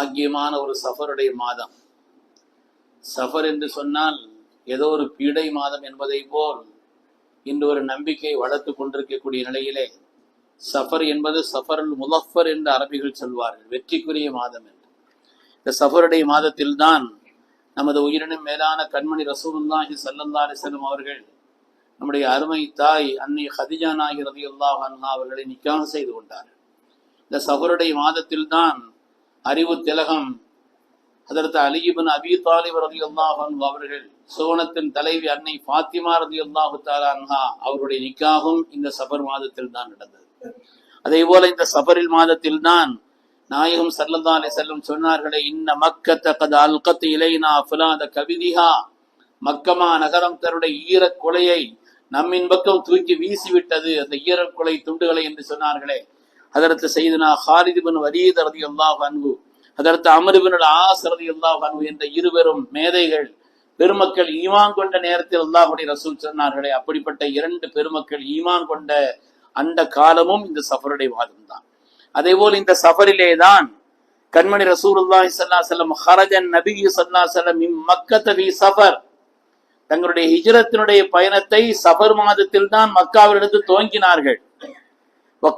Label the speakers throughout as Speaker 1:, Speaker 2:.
Speaker 1: பாக்கியமான ஒரு சஃபருடைய மாதம். சஃபர் என்று சொன்னால் ஏதோ ஒரு பீடை மாதம் என்பதை போல் இன்று ஒரு நம்பிக்கை வளர்த்து கொண்டிருக்கக்கூடிய நிலையிலே சஃபர் என்பது சஃபருல் முலஃபர் என்று அரபிகள் சொல்வார்கள், வெற்றிக்குரிய மாதம் என்று. இந்த சஃபருடைய மாதத்தில் தான் நமது உயிரினும் மேலான கண்மணி ரசூலுல்லாஹி ஸல்லல்லாஹு அலைஹி வஸல்லம் அவர்கள் நம்முடைய அருமை தாய் அன்னை கதீஜா நாயகி ரலியல்லாஹு அன்ஹா அவர்களை நிக்காஹ் செய்து கொண்டார்கள். இந்த சஃபருடைய மாதத்தில் தான் அறிவு திலகம் ஹதரத் அலி இப்னு அபீ தாலிப் ரலியல்லாஹு அன்ஹு அவர்கள், சுவனத்தின் தலைவி அன்னை ஃபாத்திமா ரலியல்லாஹு தஆலா அன்ஹா அவருடைய நிக்காஹும் இந்த சஃபர் மாதத்தில் தான் நடந்தது. அதே போல இந்த சஃபரில் மாதத்தில் தான் நாயகம் ஸல்லல்லாஹு அலைஹி வஸல்லம் சொன்னார்களே, இன்ன மக்கத்த கத் அல்கத் இலைனா ஃபுலாத கபிதிஹா, மக்கமா நகரம் தன்னுடைய ஈரக்குலையை நம்மின் பக்கம் தூக்கி வீசிவிட்டது, அந்த ஈரக்குலை துண்டுகளை என்று சொன்னார்களே. ஹதரத் சையதுனா ஹாலித் இப்னு வலீத் ரலியல்லாஹு அன்ஹு, ஹதரத் அம்ர் இப்னு ஆஸ் ரலியல்லாஹு அன்ஹு என்ற இருவரும் மேதைகள் பெருமக்கள் ஈமான் கொண்ட நேரத்தில் அல்லாஹ்வுடைய ரசூல் சொன்னார்களே, அப்படிப்பட்ட இரண்டு பெருமக்கள் ஈமான் கொண்ட அந்த காலமும் இந்த சஃபருடைய மாதம் தான். அதே போல் இந்த சஃபரிலே தான் கண்மணி ரசூலுல்லாஹி ஸல்லல்லாஹு அலைஹி வஸல்லம் ஹரஜன் நபி ஸல்லல்லாஹு அலைஹி வஸல்லம் மின் மக்கத ஃபீ சஃபர், தங்களுடைய ஹிஜ்ரத்தினுடைய பயணத்தை சஃபர் மாதத்தில் தான் மக்காவிலிருந்து துவங்கினார்கள்.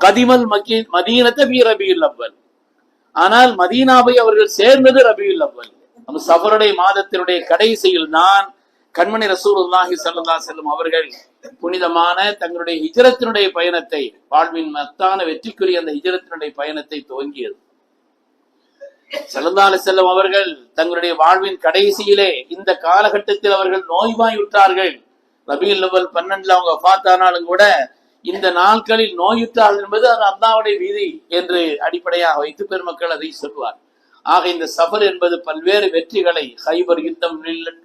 Speaker 1: கதிமல் மதீனத ஃபீ ரபியுல் அவ்வல், ஆனால் மதீனாவை அவர்கள் சேர்ந்தது ரபியுல் அவ்வல். நம்ம சஃபருடைய மாதத்தினுடைய கடைசியில் தான் கண்மணி ரசூலுல்லாஹி ஸல்லல்லாஹு அலைஹி வஸல்லம் அவர்கள் புனிதமான தங்களுடைய ஹிஜ்ரத்தினுடைய பயணத்தை, வாழ்வின் மத்தான வெற்றிக்குரிய அந்த ஹிஜ்ரத்தினுடைய பயணத்தை துவங்கியது. ஸல்லல்லாஹு அலைஹி வஸல்லம் அவர்கள் தங்களுடைய வாழ்வின் கடைசியிலே இந்த காலகட்டத்தில் அவர்கள் நோய்வாயுற்றார்கள். ரபியுல் அவ்வல் 12 அவங்க வஃபாத்தானாலும் கூட இந்த நாட்களில் நோயுற்றார்கள் என்பது அது அல்லாஹ்வுடைய விதி என்று அடிப்படையாக வைத்து பெருமக்கள் அதை சொல்வார். ஆக இந்த சஃபர் என்பது பல்வேறு வெற்றிகளை, ஹைபர் யுத்தம்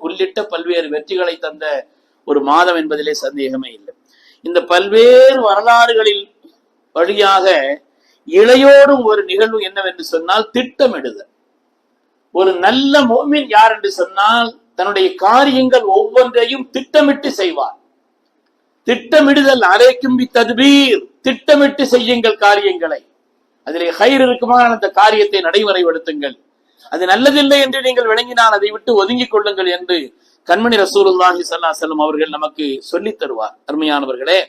Speaker 1: உள்ளிட்ட பல்வேறு வெற்றிகளை தந்த ஒரு மாதம் என்பதிலே சந்தேகமே இல்லை. இந்த பல்வேறு வரலாறுகளில் வழியாக இளையோடும் ஒரு நிகழ்வு என்னவென்று சொன்னால் திட்டமிடுதல். ஒரு நல்ல முஃமின் யார் என்று சொன்னால் தன்னுடைய காரியங்கள் ஒவ்வொன்றையும் திட்டமிட்டு செய்வார். திட்டமிடுதல், அலைக்கும் பித்தத்பீர், திட்டமிட்டு செய்யுங்கள் காரியங்களை. அதிலே ஹைர் இருக்குமான அந்த காரியத்தை நடைமுறைப்படுத்துங்கள். அது நல்லதில்லை என்று நீங்கள் விளங்கினால் அதை விட்டு ஒதுங்கிக் கொள்ளுங்கள் என்று கண்மணி ரசூலுல்லாஹி ஸல்லல்லாஹு அலைஹி வஸல்லம் அவர்கள் நமக்கு சொல்லித் தருவார். அருமையானவர்களே,